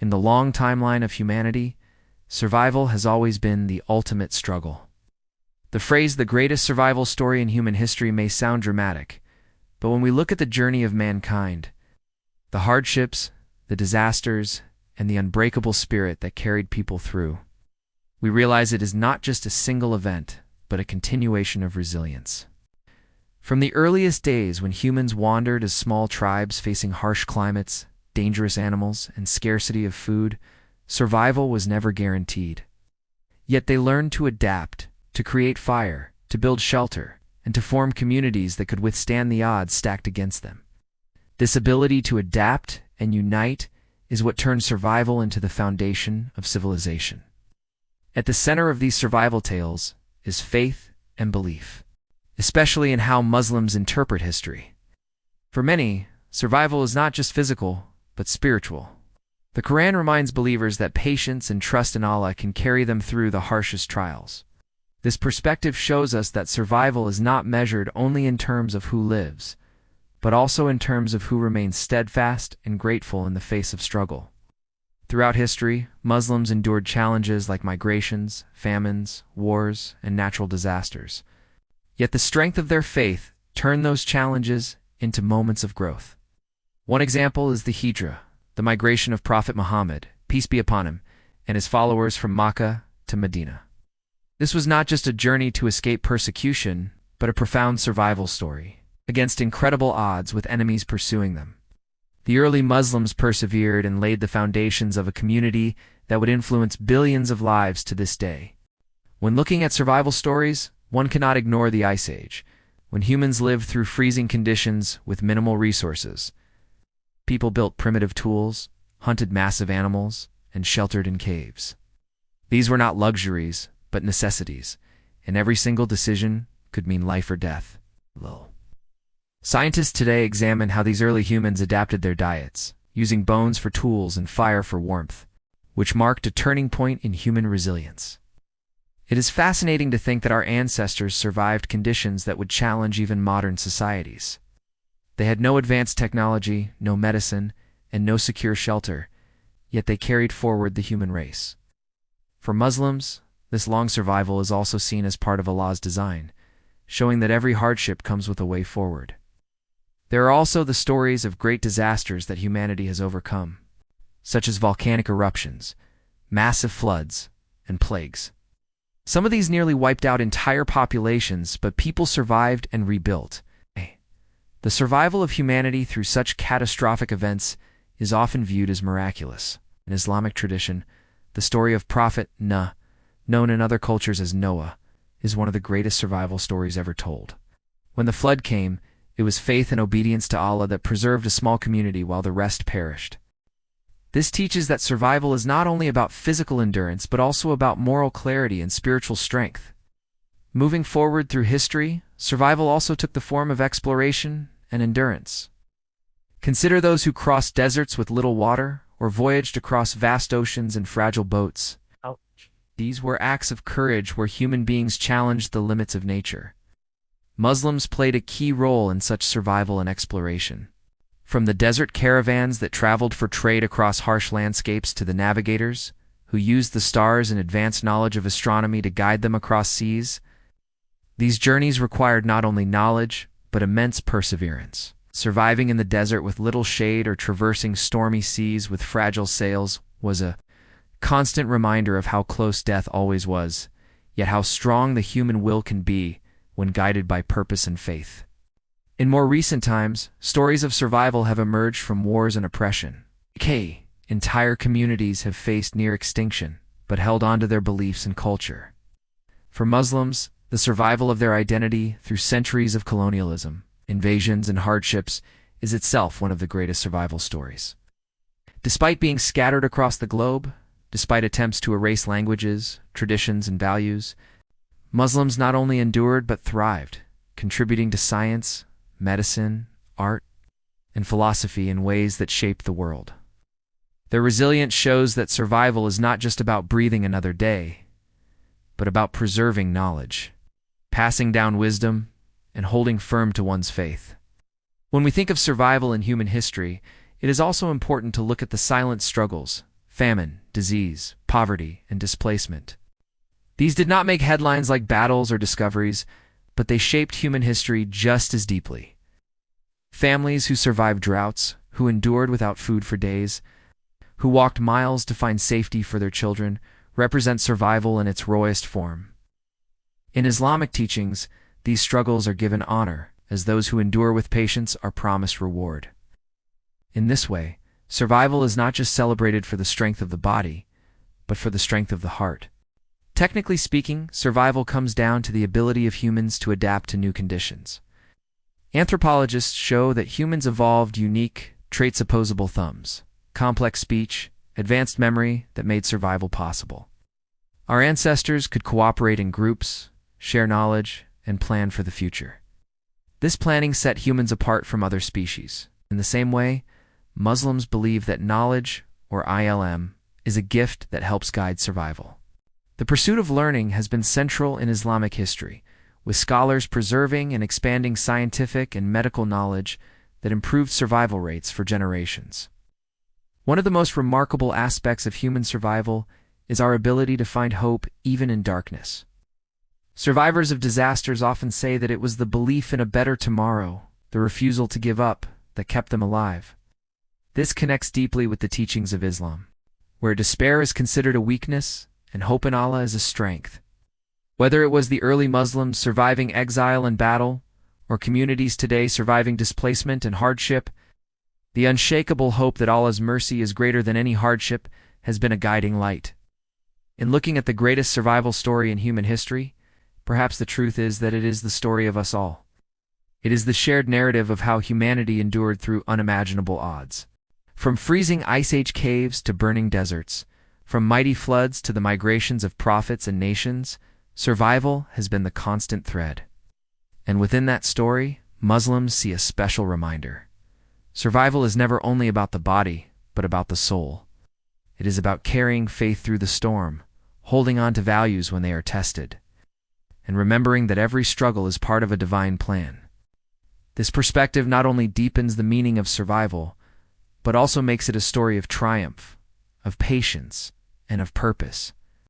In the long timeline of humanity, survival has always been the ultimate struggle. The phrase "the greatest survival story in human history" may sound dramatic, but when we look at the journey of mankind, the hardships, the disasters, and the unbreakable spirit that carried people through, we realize it is not just a single event, but a continuation of resilience. From the earliest days when humans wandered as small tribes facing harsh climates, dangerous animals, and scarcity of food, survival was never guaranteed. Yet they learned to adapt, to create fire, to build shelter, and to form communities that could withstand the odds stacked against them. This ability to adapt and unite is what turned survival into the foundation of civilization. At the center of these survival tales is faith and belief, especially in how Muslims interpret history. For many, survival is not just physical, but spiritual. The Quran reminds believers that patience and trust in Allah can carry them through the harshest trials. This perspective shows us that survival is not measured only in terms of who lives, but also in terms of who remains steadfast and grateful in the face of struggle. Throughout history, Muslims endured challenges like migrations, famines, wars, and natural disasters. Yet the strength of their faith turned those challenges into moments of growth. One example is the Hijra, the migration of Prophet Muhammad, peace be upon him, and his followers from Makkah to Medina. This was not just a journey to escape persecution, but a profound survival story, against incredible odds with enemies pursuing them. The early Muslims persevered and laid the foundations of a community that would influence billions of lives to this day. When looking at survival stories, one cannot ignore the Ice Age, when humans lived through freezing conditions with minimal resources. People built primitive tools, hunted massive animals, and sheltered in caves. These were not luxuries, but necessities, and every single decision could mean life or death. Scientists today examine how these early humans adapted their diets, using bones for tools and fire for warmth, which marked a turning point in human resilience. It is fascinating to think that our ancestors survived conditions that would challenge even modern societies. They had no advanced technology, no medicine, and no secure shelter, yet they carried forward the human race. For Muslims, this long survival is also seen as part of Allah's design, showing that every hardship comes with a way forward. There are also the stories of great disasters that humanity has overcome, such as volcanic eruptions, massive floods, and plagues. Some of these nearly wiped out entire populations, but people survived and rebuilt. The survival of humanity through such catastrophic events is often viewed as miraculous. In Islamic tradition, the story of Prophet Nuh, known in other cultures as Noah, is one of the greatest survival stories ever told. When the flood came, it was faith and obedience to Allah that preserved a small community while the rest perished. This teaches that survival is not only about physical endurance, but also about moral clarity and spiritual strength. Moving forward through history, survival also took the form of exploration and endurance. Consider those who crossed deserts with little water, or voyaged across vast oceans in fragile boats. These were acts of courage where human beings challenged the limits of nature. Muslims played a key role in such survival and exploration. From the desert caravans that traveled for trade across harsh landscapes to the navigators, who used the stars and advanced knowledge of astronomy to guide them across seas, these journeys required not only knowledge, but immense perseverance. Surviving in the desert with little shade or traversing stormy seas with fragile sails was a constant reminder of how close death always was, yet how strong the human will can be when guided by purpose and faith. In more recent times, stories of survival have emerged from wars and oppression. Entire communities have faced near extinction, but held on to their beliefs and culture. For Muslims, the survival of their identity through centuries of colonialism, invasions, and hardships is itself one of the greatest survival stories. Despite being scattered across the globe, despite attempts to erase languages, traditions, and values, Muslims not only endured but thrived, contributing to science, medicine, art, and philosophy in ways that shaped the world. Their resilience shows that survival is not just about breathing another day, but about preserving knowledge, passing down wisdom, and holding firm to one's faith. When we think of survival in human history, it is also important to look at the silent struggles, famine, disease, poverty, and displacement. These did not make headlines like battles or discoveries, but they shaped human history just as deeply. Families who survived droughts, who endured without food for days, who walked miles to find safety for their children, represent survival in its rawest form. In Islamic teachings, these struggles are given honor, as those who endure with patience are promised reward. In this way, survival is not just celebrated for the strength of the body, but for the strength of the heart. Technically speaking, survival comes down to the ability of humans to adapt to new conditions. Anthropologists show that humans evolved unique, traits-opposable thumbs, complex speech, advanced memory that made survival possible. Our ancestors could cooperate in groups, share knowledge, and plan for the future. This planning set humans apart from other species. In the same way, Muslims believe that knowledge, or ilm, is a gift that helps guide survival. The pursuit of learning has been central in Islamic history, with scholars preserving and expanding scientific and medical knowledge that improved survival rates for generations. One of the most remarkable aspects of human survival is our ability to find hope even in darkness. Survivors of disasters often say that it was the belief in a better tomorrow, the refusal to give up, that kept them alive. This connects deeply with the teachings of Islam, where despair is considered a weakness and hope in Allah is a strength. Whether it was the early Muslims surviving exile and battle, or communities today surviving displacement and hardship, the unshakable hope that Allah's mercy is greater than any hardship has been a guiding light. In looking at the greatest survival story in human history, perhaps the truth is that it is the story of us all. It is the shared narrative of how humanity endured through unimaginable odds. From freezing ice age caves to burning deserts, from mighty floods to the migrations of prophets and nations, survival has been the constant thread. And within that story, Muslims see a special reminder. Survival is never only about the body, but about the soul. It is about carrying faith through the storm, holding on to values when they are tested, and remembering that every struggle is part of a divine plan. This perspective not only deepens the meaning of survival, but also makes it a story of triumph, of patience, and of purpose.